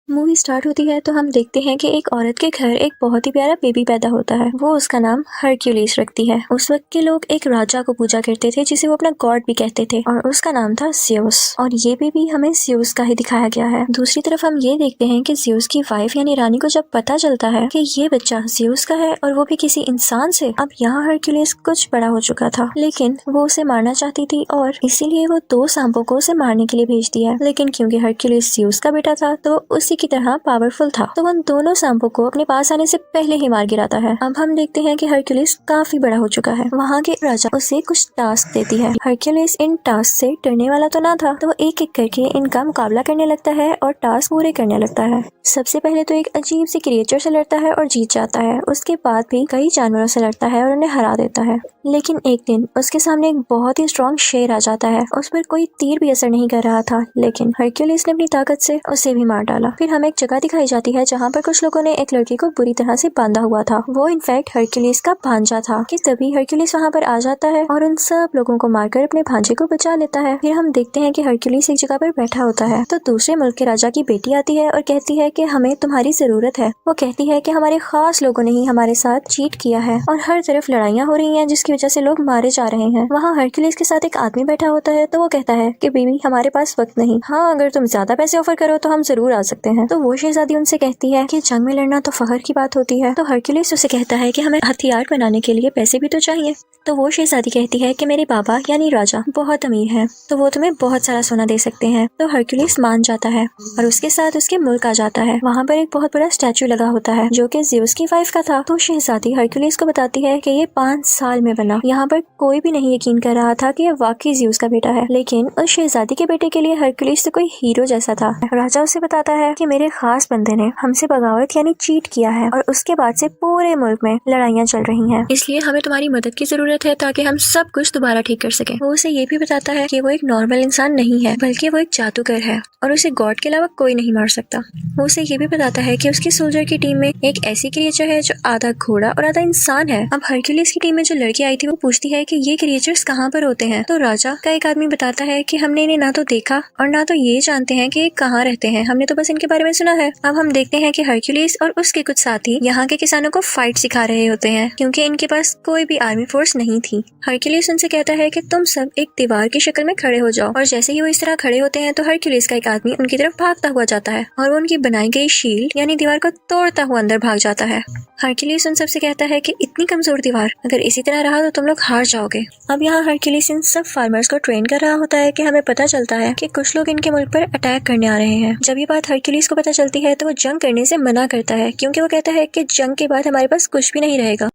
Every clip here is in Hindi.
मूवी स्टार्ट होती है तो हम देखते हैं कि एक औरत के घर एक बहुत ही प्यारा बेबी पैदा होता है। वो उसका नाम हरक्यूलिस रखती है। उस वक्त के लोग एक राजा को पूजा करते थे जिसे वो अपना गॉड भी कहते थे और उसका नाम था ज़्यूस। और ये बेबी हमें ज़्यूस का ही दिखाया गया है। दूसरी तरफ हम ये देखते हैं कि ज़्यूस की वाइफ यानी रानी को जब पता चलता है कि ये बच्चा ज़्यूस का है और वो भी किसी इंसान से, अब यहाँ हरक्यूलिस कुछ बड़ा हो चुका था, लेकिन वो उसे मारना चाहती थी और इसीलिए वो 2 सांपों को उसे मारने के लिए भेजती है। लेकिन क्योंकि हरक्यूलिस ज़्यूस का बेटा था तो उसी की तरह पावरफुल था, तो उन दोनों सांपों को अपने पास आने से पहले ही मार गिराता है। अब हम देखते हैं कि हरक्यूलिस काफी बड़ा हो चुका है। वहाँ के राजा उसे कुछ टास्क देती है। हरक्यूलिस इन टास्क से डरने वाला तो ना था, तो वो एक एक करके इनका मुकाबला करने लगता है और टास्क पूरे करने लगता है। सबसे पहले तो एक अजीब सी क्रिएचर से लड़ता है और जीत जाता है। उसके बाद भी कई जानवरों से लड़ता है और उन्हें हरा देता है। लेकिन एक दिन उसके सामने एक बहुत ही स्ट्रॉन्ग शेर आ जाता है। उस पर कोई तीर भी असर नहीं कर रहा था, लेकिन हरक्यूलिस ने अपनी ताकत से उसे भी मार डाला। फिर हमें एक जगह दिखाई जाती है जहाँ पर कुछ लोगों ने एक लड़की को बुरी तरह से बांधा हुआ था। वो इनफैक्ट हरक्यूलिस का भांजा था। कि तभी हरक्यूलिस वहाँ पर आ जाता है और उन सब लोगों को मारकर अपने भांजे को बचा लेता है। फिर हम देखते हैं कि हरक्यूलिस एक जगह पर बैठा होता है तो दूसरे मुल्क के राजा की बेटी आती है और कहती है कि हमें तुम्हारी जरूरत है। वो कहती है कि हमारे खास लोगों ने ही हमारे साथ चीट किया है और हर तरफ लड़ाइयाँ हो रही हैं जिसकी वजह से लोग मारे जा रहे हैं। वहाँ हरक्यूलिस के साथ एक आदमी बैठा होता है तो वो कहता है कि बीवी हमारे पास वक्त नहीं, हाँ अगर तुम ज्यादा पैसे ऑफर करो तो हम जरूर आ सकते हैं। तो वो शहजादी उनसे कहती है कि जंग में लड़ना तो फख्र की बात होती है। तो हरक्यूलिस उसे कहता है कि हमें हथियार बनाने के लिए पैसे भी तो चाहिए। तो वो शहजादी कहती है कि मेरे बाबा यानी राजा बहुत अमीर हैं, तो वो तुम्हें बहुत सारा सोना दे सकते हैं। तो हरक्यूलिस मान जाता है और उसके साथ उसके मुल्क आ जाता है। वहाँ पर एक बहुत बड़ा स्टैचू लगा होता है जो कि ज़्यूस की वाइफ का था। तो शहजादी हरक्यूलिस को बताती है कि ये 5 साल में बना। यहाँ पर कोई भी नहीं यकीन कर रहा था कि ये वाकई ज़्यूस का बेटा है, लेकिन उस शहजादी के बेटे के लिए हरक्यूलिस तो कोई हीरो जैसा था। राजा उसे बताता है कि मेरे खास बंदे ने हमसे बगावत यानी चीट किया है और उसके बाद से पूरे मुल्क में लड़ाइयाँ चल रही हैं, इसलिए हमें तुम्हारी मदद की जरूरत है ताकि हम सब कुछ दोबारा ठीक कर सकें। वो उसे ये भी बताता है कि वो एक नॉर्मल इंसान नहीं है बल्कि वो एक जादूगर है और उसे गॉड के अलावा कोई नहीं मार सकता। वो उसे ये भी बताता है कि उसकी सोल्जर की टीम में एक ऐसी क्रिएचर है जो आधा घोड़ा और आधा इंसान है। अब हरक्यूलिस की टीम में जो लड़की आई थी वो पूछती है कि ये क्रिएचर्स कहाँ पर होते हैं। तो राजा का एक आदमी बताता है कि हमने इन्हें ना तो देखा और ना तो ये जानते हैं कि ये कहाँ रहते हैं, हमने तो बस इनके बारे में सुना है। अब हम देखते हैं कि हरक्यूलिस और उसके कुछ साथी यहाँ के किसानों को फाइट सिखा रहे होते हैं क्योंकि इनके पास कोई भी आर्मी फोर्स नहीं थी। हरक्यूलिस उनसे कहता है कि तुम सब एक दीवार की शक्ल में खड़े हो जाओ और जैसे ही वो इस तरह खड़े होते हैं तो हरक्यूलिस का एक आदमी उनकी तरफ भागता हुआ जाता है और वो उनकी बनाई गई शील्ड यानी दीवार को तोड़ता हुआ अंदर भाग जाता है। हरक्यूलिस उन सबसे कहता है कि इतनी कमजोर दीवार, अगर इसी तरह रहा तो तुम लोग हार जाओगे। अब यहाँ हरक्यूलिस इन सब फार्मर्स को ट्रेन कर रहा होता है कि हमें पता चलता है कि कुछ लोग इनके मुल्क पर अटैक करने आ रहे हैं। जब ये बात हरक्यूलिस को पता चलती है तो वो जंग करने से मना करता है क्योंकि वो कहता है कि जंग के बाद हमारे पास कुछ भी नहीं रहेगा।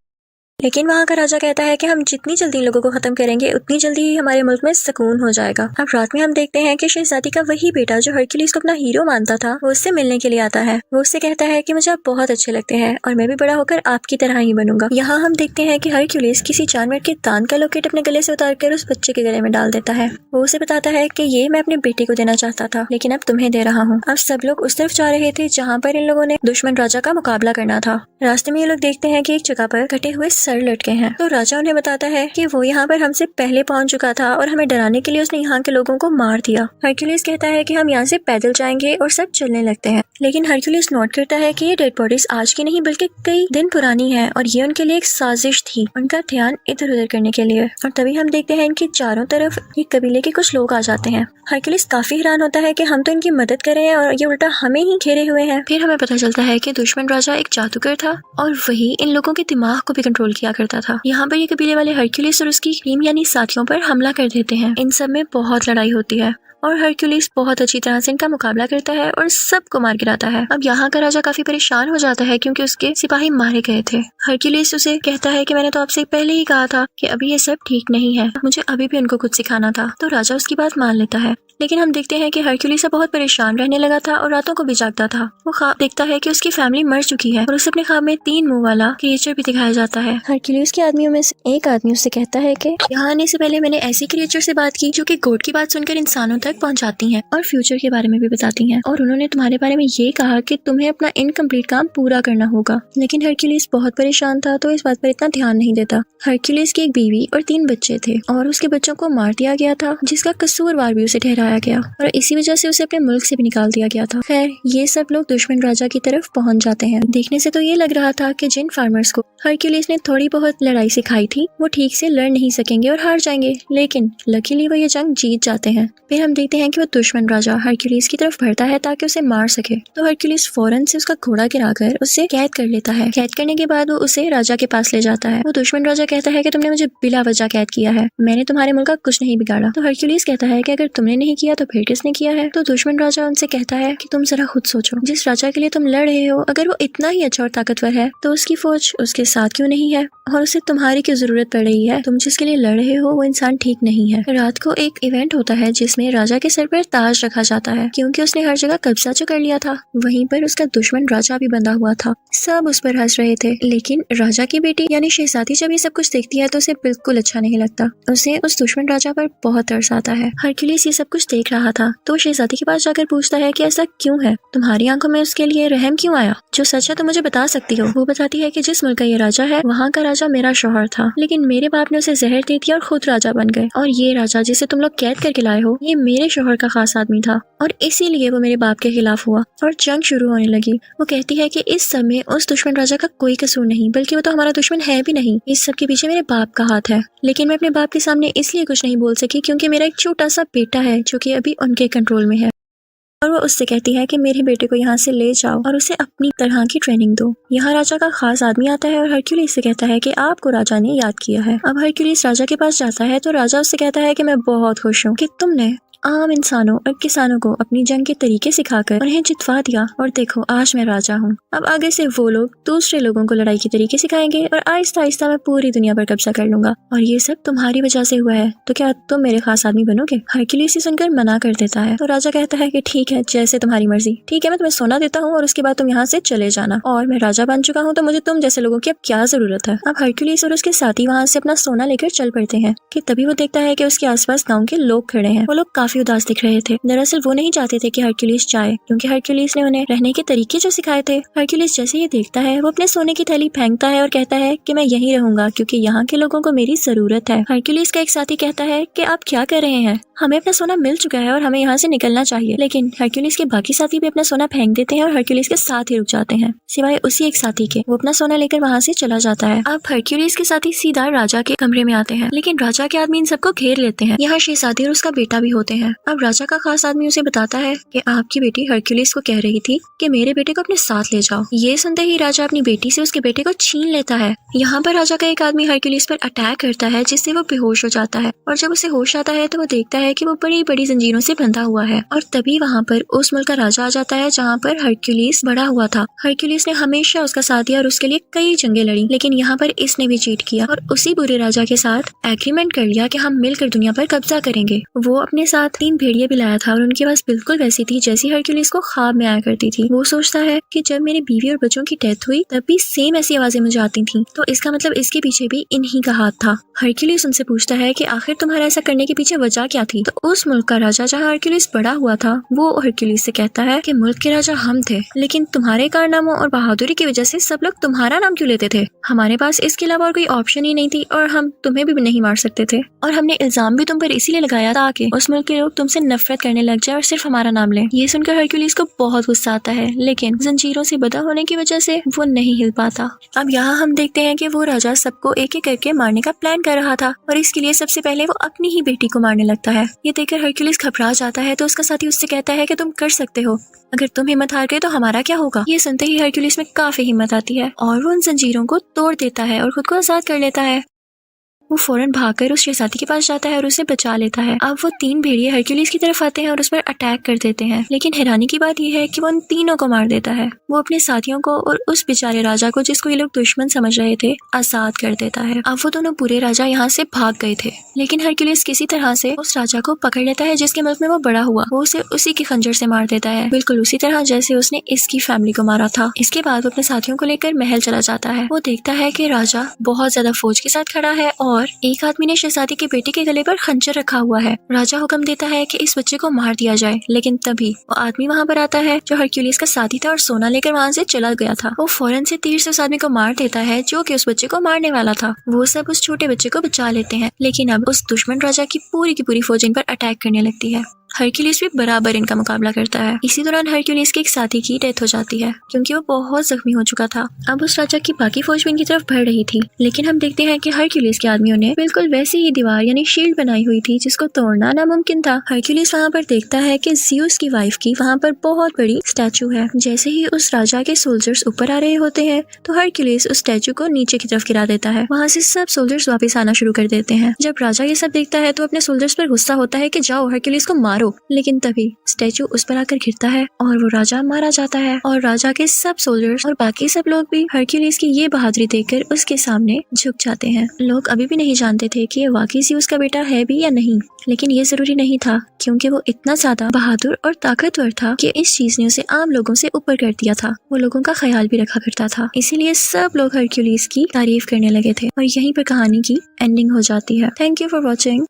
लेकिन वहाँ का राजा कहता है कि हम जितनी जल्दी इन लोगों को खत्म करेंगे उतनी जल्दी ही हमारे मुल्क में सुकून हो जाएगा। अब रात में हम देखते हैं कि शहजादी का वही बेटा जो हरक्यूलिस को अपना हीरो मानता था वो उससे मिलने के लिए आता है। वो उससे कहता है कि मुझे आप बहुत अच्छे लगते हैं और मैं भी बड़ा होकर आपकी तरह ही बनूंगा। यहाँ हम देखते हैं कि हरक्यूलिस किसी जानवर के दांत का लॉकेट अपने गले से उतार कर उस बच्चे के गले में डाल देता है। वो उसे बताता है कि ये मैं अपने बेटे को देना चाहता था लेकिन अब तुम्हें दे रहा हूँ। अब सब लोग उस तरफ जा रहे थे जहाँ पर इन लोगों ने दुश्मन राजा का मुकाबला करना था। रास्ते में ये लोग देखते हैं कि एक जगह पर कटे हुए सर लटके हैं। तो राजा उन्हें बताता है कि वो यहाँ पर हमसे पहले पहुंच चुका था और हमें डराने के लिए उसने यहाँ के लोगों को मार दिया। हरक्यूलिस कहता है कि हम यहाँ से पैदल जाएंगे और सब चलने लगते हैं। लेकिन हरक्यूलिस नोट करता है कि ये डेड बॉडीज आज की नहीं बल्कि कई दिन पुरानी है और ये उनके लिए एक साजिश थी, उनका ध्यान इधर उधर करने के लिए। और तभी हम देखते हैं इनके चारों तरफ एक कबीले के कुछ लोग आ जाते हैं। हरक्यूलिस काफी हैरान होता है कि हम तो इनकी मदद कर रहे हैं और ये उल्टा हमें ही घेरे हुए हैं। फिर हमें पता चलता है कि दुश्मन राजा एक जादूगर था और वही इन लोगों के दिमाग को भी कंट्रोल किया करता था। यहाँ पर ये कबीले वाले हरक्यूलिस और उसकी टीम यानी साथियों पर हमला कर देते हैं। इन सब में बहुत लड़ाई होती है और हरक्यूलिस बहुत अच्छी तरह से इनका मुकाबला करता है और सबको मार गिराता है। अब यहाँ का राजा काफी परेशान हो जाता है क्योंकि उसके सिपाही मारे गए थे। हरक्यूलिस उसे कहता है कि मैंने तो आपसे पहले ही कहा था कि अभी ये सब ठीक नहीं है, मुझे अभी भी उनको कुछ सिखाना था। तो राजा उसकी बात मान लेता है। लेकिन हम देखते हैं कि हरक्यूलिस बहुत परेशान रहने लगा था और रातों को भी जागता था। वो ख्वाब देखता है कि उसकी फैमिली मर चुकी है और उसे अपने ख्वाब में 3 मुंह वाला क्रिएचर भी दिखाया जाता है। हरक्यूलिस के आदमियों में से एक आदमी उससे कहता है कि यहाँ आने से पहले मैंने ऐसी क्रिएचर से बात की जो कि गॉड की बात सुनकर इंसानों तक पहुँचाती हैं और फ्यूचर के बारे में भी बताती हैं, और उन्होंने तुम्हारे बारे में ये कहा कि तुम्हें अपना इनकम्प्लीट काम पूरा करना होगा। लेकिन हरक्यूलिस बहुत परेशान था तो इस बात पर इतना ध्यान नहीं देता। हरक्यूलिस की एक बीवी और 3 बच्चे थे और उसके बच्चों को मार दिया गया था जिसका कसूरवार भी उसे ठहराया लाया गया और इसी वजह से उसे अपने मुल्क से भी निकाल दिया गया था। खैर, ये सब लोग दुश्मन राजा की तरफ पहुंच जाते हैं। देखने से तो ये लग रहा था कि जिन फार्मर्स को हरक्यूलिस ने थोड़ी बहुत लड़ाई सिखाई थी वो ठीक से लड़ नहीं सकेंगे और हार जाएंगे, लेकिन लकीली वो ये जंग जीत जाते हैं। फिर हम देखते हैं कि वो दुश्मन राजा हरक्यूलिस की तरफ बढ़ता है ताकि उसे मार सके, तो हरक्यूलिस फौरन से उसका घोड़ा गिराकर उसे कैद कर लेता है। कैद करने के बाद वो उसे राजा के पास ले जाता है। वो दुश्मन राजा कहता है कि तुमने मुझे बिला वजह कैद किया है, मैंने तुम्हारे मुल्क का कुछ नहीं बिगाड़ा। तो हरक्यूलिस कहता है कि अगर तुमने नहीं किया तो फिर किसने किया है? तो दुश्मन राजा उनसे कहता है कि तुम जरा खुद सोचो, जिस राजा के लिए तुम लड़ रहे हो अगर वो इतना ही अच्छा और ताकतवर है तो उसकी फौज उसके साथ क्यों नहीं है और उसे तुम्हारी क्यों जरूरत पड़ रही है? तुम जिसके लिए लड़ रहे हो वो इंसान ठीक नहीं है। रात को एक इवेंट होता है जिसमें राजा के सर पर ताज रखा जाता है क्योंकि उसने हर जगह कब्जा जो कर लिया था। वहीं पर उसका दुश्मन राजा भी बंधा हुआ था। सब उस पर हंस रहे थे, लेकिन राजा की बेटी यानी शहजादी जब ये सब कुछ देखती है तो उसे बिल्कुल अच्छा नहीं लगता। उसे उस दुश्मन राजा पर बहुत तरस आता है। हरक्यूलिस ये सब कुछ देख रहा था तो शहजादी के पास जाकर पूछता है कि ऐसा क्यों है, तुम्हारी आंखों में उसके लिए रहम क्यों आया? जो सच है तो मुझे बता सकती हो। वो बताती है कि जिस मुल्क का ये राजा है वहाँ का राजा मेरा शौहर था, लेकिन मेरे बाप ने उसे जहर दे दिया और खुद राजा बन गए। और ये राजा जिसे तुम लोग कैद करके लाए हो ये मेरे शौहर का खास आदमी था और इसीलिए वो मेरे बाप के खिलाफ हुआ और जंग शुरू होने लगी। वो कहती है कि इस समय उस दुश्मन राजा का कोई कसूर नहीं, बल्कि वो तो हमारा दुश्मन है भी नहीं। इस सब के पीछे मेरे बाप का हाथ है, लेकिन मैं अपने बाप के सामने इसलिए कुछ नहीं बोल सकी क्योंकि मेरा एक छोटा सा बेटा है जो कि अभी उनके कंट्रोल में है। और वो उससे कहती है कि मेरे बेटे को यहाँ से ले जाओ और उसे अपनी तरह की ट्रेनिंग दो। यहाँ राजा का खास आदमी आता है और हरक्यूलिस से कहता है कि आपको राजा ने याद किया है। अब हरक्यूलिस राजा के पास जाता है तो राजा उससे कहता है कि मैं बहुत खुश हूँ कि तुमने आम इंसानों और किसानों को अपनी जंग के तरीके सिखाकर उन्हें जितवा दिया और देखो आज मैं राजा हूँ। अब आगे से वो लोग दूसरे लोगों को लड़ाई के तरीके सिखाएंगे और आहिस्ता आहिस्ता मैं पूरी दुनिया पर कब्जा कर लूंगा और ये सब तुम्हारी वजह से हुआ है, तो क्या तुम मेरे खास आदमी बनोगे? हरक्यूलिस सुनकर मना कर देता है तो राजा कहता है कि ठीक है, जैसे तुम्हारी मर्जी। ठीक है, मैं तुम्हें सोना देता हूँ और उसके बाद तुम यहाँ से चले जाना, और मैं राजा बन चुका हूँ तो मुझे तुम जैसे लोगों की अब क्या जरूरत है। अब हरक्यूलिस और उसके साथी वहाँ से अपना सोना लेकर चल पड़ते हैं कि तभी वो देखता है कि उसके आसपास गाँव के लोग खड़े हैं। वो लोग काफी उदास दिख रहे थे। दरअसल वो नहीं चाहते थे कि हरक्यूलिस जाए क्योंकि हरक्यूलिस ने उन्हें रहने के तरीके जो सिखाए थे। हरक्यूलिस जैसे ये देखता है वो अपने सोने की थैली फेंकता है और कहता है कि मैं यहीं रहूंगा क्योंकि यहाँ के लोगों को मेरी जरूरत है। हरक्यूलिस का एक साथी कहता है कि आप क्या कर रहे हैं, हमें अपना सोना मिल चुका है और हमें यहाँ से निकलना चाहिए। लेकिन हरक्यूलिस के बाकी साथी भी अपना सोना फेंक देते हैं और हरक्यूलिस के साथ ही रुक जाते हैं, सिवाय उसी एक साथी के। वो अपना सोना लेकर वहाँ से चला जाता है। अब हरक्यूलिस के साथी सीधा राजा के कमरे में आते हैं, लेकिन राजा के आदमी इन सबको घेर लेते हैं। यहाँ शहजादी और उसका बेटा भी होते हैं। अब राजा का खास आदमी उसे बताता है कि आपकी बेटी हरक्यूलिस को कह रही थी कि मेरे बेटे को अपने साथ ले जाओ। ये सुनते ही राजा अपनी बेटी से उसके बेटे को छीन लेता है। यहाँ पर राजा का एक आदमी हरक्यूलिस पर अटैक करता है जिससे वो बेहोश हो जाता है और जब उसे होश आता है तो वो देखता है कि वो बड़ी बड़ी जंजीरों से बंधा हुआ है। और तभी वहाँ पर उस मुल्क का राजा आ जाता है जहाँ पर हरक्यूलिस बड़ा हुआ था। हरक्यूलिस ने हमेशा उसका साथ दिया और उसके लिए कई जंगें लड़ी, लेकिन यहाँ पर इसने भी चीट किया और उसी बुरे राजा के साथ एग्रीमेंट कर लिया कि हम मिलकर दुनिया पर कब्जा करेंगे। वो अपने साथ 3 भेड़िए भी लाया था और उनकी आवाज बिल्कुल वैसी थी जैसी हरक्यूलिस को ख्वाब में आया करती थी। वो सोचता है कि जब मेरी बीवी और बच्चों की डेथ हुई तब भी सेम ऐसी आवाजें मुझे आती थी, तो इसका मतलब इसके पीछे भी इन्हीं का हाथ था। हरक्यूलिस उनसे पूछता है कि आखिर तुम्हारा ऐसा करने के पीछे वजह क्या थी? तो उस मुल्क का राजा जहाँ हरक्यूलिस बड़ा हुआ था वो हरक्यूलिस से कहता है कि मुल्क के राजा हम थे, लेकिन तुम्हारे कारनामों और बहादुरी की वजह से सब लोग तुम्हारा नाम क्यों लेते थे? हमारे पास इसके अलावा और कोई ऑप्शन ही नहीं थी और हम तुम्हें भी नहीं मार सकते थे, और हमने इल्जाम भी तुम पर इसीलिए लगाया था कि उस मुल्क के लोग तुमसे नफरत करने लग जाए और सिर्फ हमारा नाम लें। ये सुनकर हरक्यूलिस को बहुत गुस्सा आता है, लेकिन जंजीरों से बंधा होने की वजह से वो नहीं हिल पाता। अब यहाँ हम देखते हैं कि वो राजा सबको एक एक करके मारने का प्लान कर रहा था और इसके लिए सबसे पहले वो अपनी ही बेटी को मारने लगता है। ये देखकर हरक्यूलिस घबरा जाता है तो उसका साथी उससे कहता है कि तुम कर सकते हो, अगर तुम हिम्मत हार गए तो हमारा क्या होगा? ये सुनते ही हरक्यूलिस में काफी हिम्मत आती है और वो उन जंजीरों को तोड़ देता है और खुद को आजाद कर लेता है। वो फौरन भागकर उस शहजादी के पास जाता है और उसे बचा लेता है। अब वो 3 भेड़िए हरक्यूलिस की तरफ आते हैं और उस पर अटैक कर देते हैं, लेकिन हैरानी की बात यह है कि वो उन तीनों को मार देता है। वो अपने साथियों को और उस बेचारे राजा को, जिसको ये लोग दुश्मन समझ रहे थे, आजाद कर देता है। अब वो दोनों बुरे राजा यहाँ से भाग गए थे, लेकिन हरक्यूलिस किसी तरह से उस राजा को पकड़ लेता है जिसके मुल्क में वो बड़ा हुआ। वो उसे उसी के खंजर से मार देता है, बिल्कुल उसी तरह जैसे उसने इसकी फैमिली को मारा था। इसके बाद वो अपने साथियों को लेकर महल चला जाता है। वो देखता है कि राजा बहुत ज्यादा फौज के साथ खड़ा है और और एक आदमी ने शहजादी के बेटे के गले पर खंजर रखा हुआ है। राजा हुक्म देता है कि इस बच्चे को मार दिया जाए, लेकिन तभी वो आदमी वहाँ पर आता है जो हरक्यूलिस का साथी था और सोना लेकर वहाँ से चला गया था। वो फौरन से तीर से उस आदमी को मार देता है जो कि उस बच्चे को मारने वाला था। वो सब उस छोटे बच्चे को बचा लेते हैं, लेकिन अब उस दुश्मन राजा की पूरी फौज इन पर अटैक करने लगती है। हरक्यूलिस भी बराबर इनका मुकाबला करता है। इसी दौरान हरक्यूलिस के एक साथी की डेथ हो जाती है क्योंकि वो बहुत जख्मी हो चुका था। अब उस राजा की बाकी फौज भी इनकी तरफ बढ़ रही थी, लेकिन हम देखते हैं कि हरक्यूलिस के आदमियों ने बिल्कुल वैसी ही दीवार यानी शील्ड बनाई हुई थी जिसको तोड़ना नामुमकिन था। हरक्यूलिस वहाँ पर देखता है कि ज़्यूस की वाइफ की वहाँ पर बहुत बड़ी स्टैचू है। जैसे ही उस राजा के सोल्जर्स ऊपर आ रहे होते हैं तो हरक्यूलिस उस स्टैचू को नीचे की तरफ गिरा देता है। वहाँ से सब सोल्जर्स वापस आना शुरू कर देते हैं। जब राजा ये सब देखता है तो अपने सोल्जर्स पर गुस्सा होता है कि जाओ हरक्यूलिस को मारो, लेकिन तभी स्टैचू उस पर आकर गिरता है और वो राजा मारा जाता है। और राजा के सब सोल्जर्स और बाकी सब लोग भी हरक्यूलिस की ये बहादुरी देखकर उसके सामने झुक जाते हैं। लोग अभी भी नहीं जानते थे कि ये वाकई ज़्यूस का बेटा है भी या नहीं, लेकिन ये जरूरी नहीं था क्योंकि वो इतना ज्यादा बहादुर और ताकतवर था कि इस चीज ने उसे आम लोगों से ऊपर कर दिया था। वो लोगों का ख्याल भी रखा करता था, इसीलिए सब लोग हरक्यूलिस की तारीफ करने लगे थे और यहीं पर कहानी की एंडिंग हो जाती है। Thank you for watching.